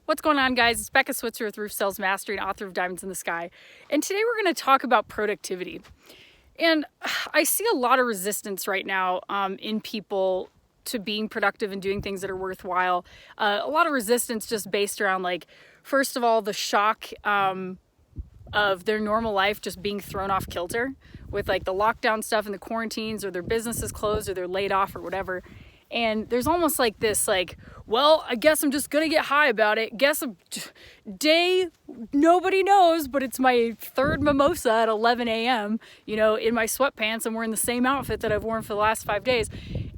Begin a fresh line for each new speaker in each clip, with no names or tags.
What's going on, guys? It's Becca Switzer with Roof Sales Mastery and author of Diamonds in the Sky. And today we're going to talk about productivity. And I see a lot of resistance right now in people to being productive and doing things that are worthwhile. A lot of resistance just based around, like, first of all, the shock of their normal life just being thrown off kilter with like the lockdown stuff and the quarantines, or their businesses closed or they're laid off or whatever. And there's almost like this, like, well, I guess I'm just gonna get high about it. Guess a day nobody knows, but it's my third mimosa at 11 a.m., in my sweatpants. I'm wearing the same outfit that I've worn for the last 5 days.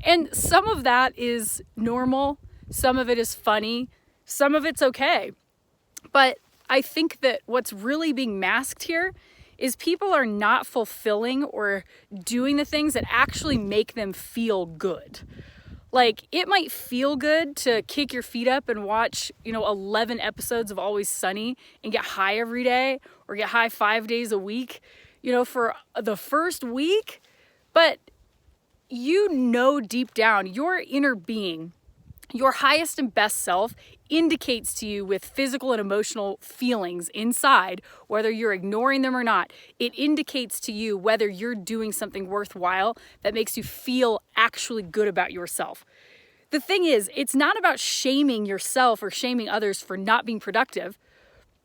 And some of that is normal. Some of it is funny. Some of it's okay. But I think that what's really being masked here is people are not fulfilling or doing the things that actually make them feel good. Like, it might feel good to kick your feet up and watch, 11 episodes of Always Sunny and get high every day, or get high 5 days a week, for the first week. But deep down, your inner being, your highest and best self, indicates to you with physical and emotional feelings inside, whether you're ignoring them or not. It indicates to you whether you're doing something worthwhile that makes you feel actually good about yourself. The thing is, it's not about shaming yourself or shaming others for not being productive.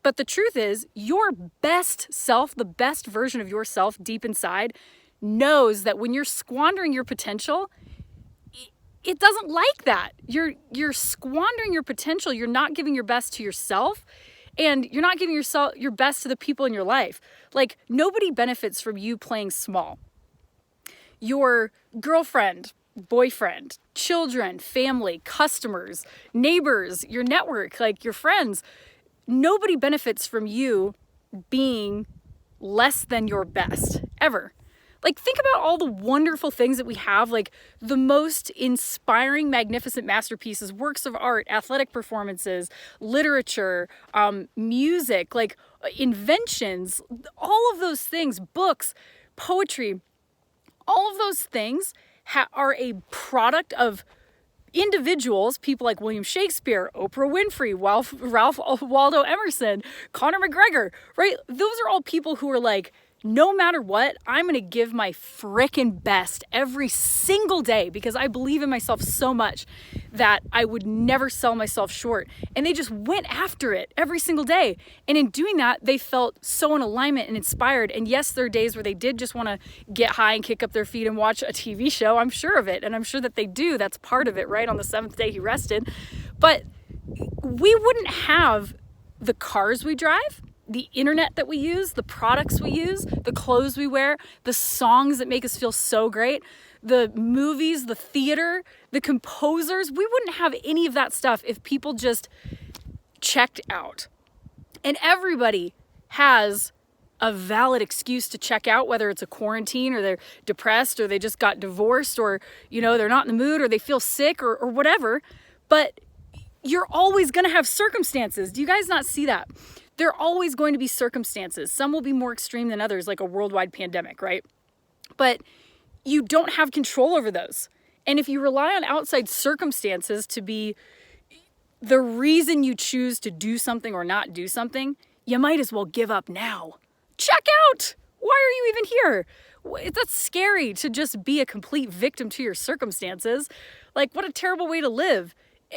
But the truth is, your best self, the best version of yourself deep inside, knows that when you're squandering your potential, it doesn't like that. You're squandering your potential. You're not giving your best to yourself, and you're not giving your best to the people in your life. Like, nobody benefits from you playing small. Your girlfriend, boyfriend, children, family, customers, neighbors, your network, like your friends, nobody benefits from you being less than your best, ever. Like, think about all the wonderful things that we have, like the most inspiring, magnificent masterpieces, works of art, athletic performances, literature, music, like inventions, all of those things, books, poetry, all of those things are a product of individuals, people like William Shakespeare, Oprah Winfrey, Ralph Waldo Emerson, Conor McGregor, right? Those are all people who are like, no matter what, I'm going to give my frickin' best every single day because I believe in myself so much that I would never sell myself short. And they just went after it every single day. And in doing that, they felt so in alignment and inspired. And yes, there are days where they did just want to get high and kick up their feet and watch a TV show. I'm sure of it. And I'm sure that they do. That's part of it, right? On the 7th day he rested. But we wouldn't have the cars we drive, the internet that we use, the products we use, the clothes we wear, the songs that make us feel so great, the movies, the theater, the composers. We wouldn't have any of that stuff if people just checked out. And everybody has a valid excuse to check out, whether it's a quarantine, or they're depressed, or they just got divorced, or, they're not in the mood, or they feel sick, or whatever. But you're always going to have circumstances. Do you guys not see that? There are always going to be circumstances. Some will be more extreme than others, like a worldwide pandemic, right? But you don't have control over those. And if you rely on outside circumstances to be the reason you choose to do something or not do something, you might as well give up now. Check out! Why are you even here? That's scary, to just be a complete victim to your circumstances. Like, what a terrible way to live.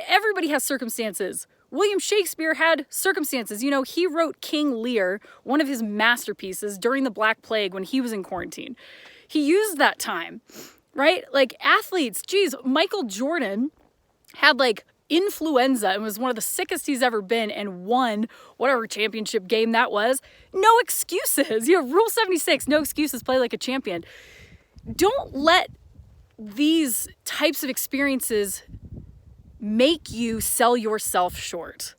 Everybody has circumstances. William Shakespeare had circumstances. He wrote King Lear, one of his masterpieces, during the Black Plague when he was in quarantine. He used that time, right? Like, athletes, geez, Michael Jordan had like influenza and was one of the sickest he's ever been and won whatever championship game that was. No excuses. Rule 76, no excuses, play like a champion. Don't let these types of experiences make you sell yourself short,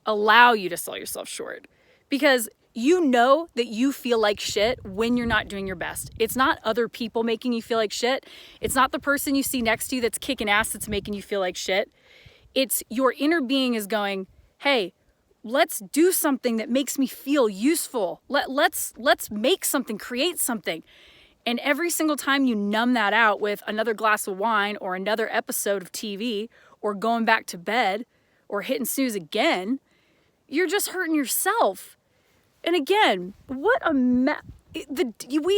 allow you to sell yourself short, because you know that you feel like shit when you're not doing your best. It's not other people making you feel like shit. It's not the person you see next to you that's kicking ass that's making you feel like shit. It's your inner being is going, hey, let's do something that makes me feel useful. Let's make something, create something. And every single time you numb that out with another glass of wine or another episode of TV or going back to bed or hitting snooze again, you're just hurting yourself. And again, we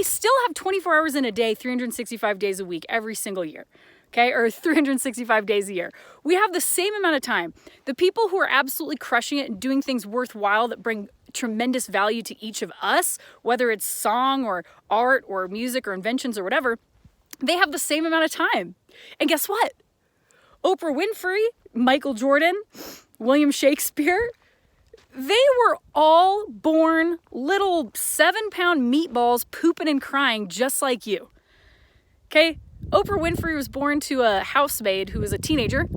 still have 24 hours in a day, 365 days a week, every single year. Okay, or 365 days a year. We have the same amount of time. The people who are absolutely crushing it and doing things worthwhile that bring tremendous value to each of us, whether it's song or art or music or inventions or whatever, they have the same amount of time. And guess what? Oprah Winfrey, Michael Jordan, William Shakespeare, they were all born little 7-pound meatballs pooping and crying just like you. Okay? Oprah Winfrey was born to a housemaid who was a teenager.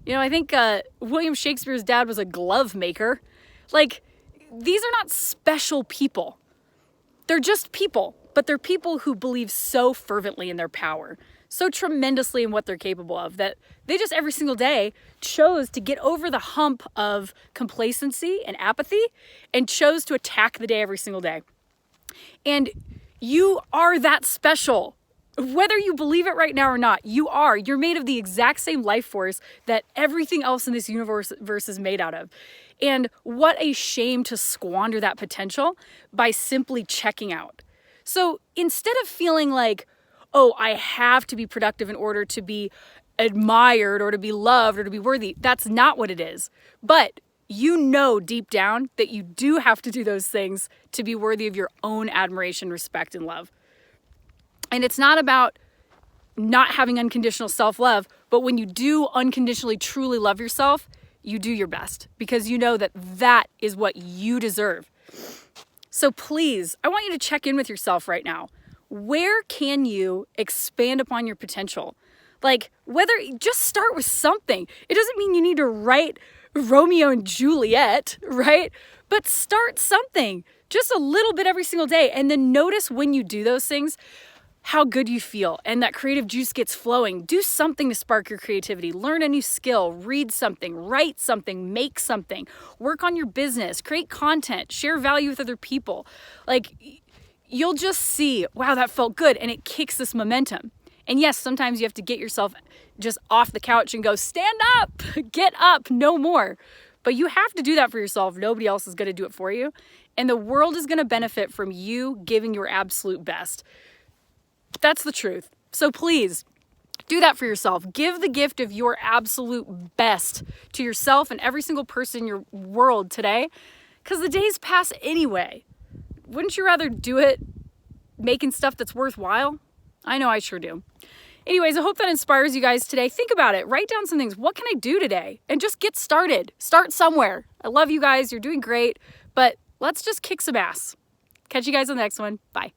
You know, I think William Shakespeare's dad was a glove maker. Like, these are not special people. They're just people, but they're people who believe so fervently in their power, so tremendously in what they're capable of, that they just every single day chose to get over the hump of complacency and apathy and chose to attack the day every single day. And you are that special. Whether you believe it right now or not, you are. You're made of the exact same life force that everything else in this universe is made out of. And what a shame to squander that potential by simply checking out. So instead of feeling like, oh, I have to be productive in order to be admired or to be loved or to be worthy, that's not what it is. But you know deep down that you do have to do those things to be worthy of your own admiration, respect, and love. And it's not about not having unconditional self-love, but when you do unconditionally truly love yourself, you do your best because you know that that is what you deserve. So please, I want you to check in with yourself right now. Where can you expand upon your potential? Like, just start with something. It doesn't mean you need to write Romeo and Juliet, right? But start something, just a little bit every single day. And then notice when you do those things, how good you feel and that creative juice gets flowing. Do something to spark your creativity. Learn a new skill, read something, write something, make something, work on your business, create content, share value with other people. Like, you'll just see, wow, that felt good. And it kicks this momentum. And yes, sometimes you have to get yourself just off the couch and go, stand up, get up, no more. But you have to do that for yourself. Nobody else is going to do it for you. And the world is going to benefit from you giving your absolute best. That's the truth. So please do that for yourself. Give the gift of your absolute best to yourself and every single person in your world today, because the days pass anyway. Wouldn't you rather do it making stuff that's worthwhile? I know I sure do. Anyways, I hope that inspires you guys today. Think about it. Write down some things. What can I do today? And just get started. Start somewhere. I love you guys. You're doing great. But let's just kick some ass. Catch you guys on the next one. Bye.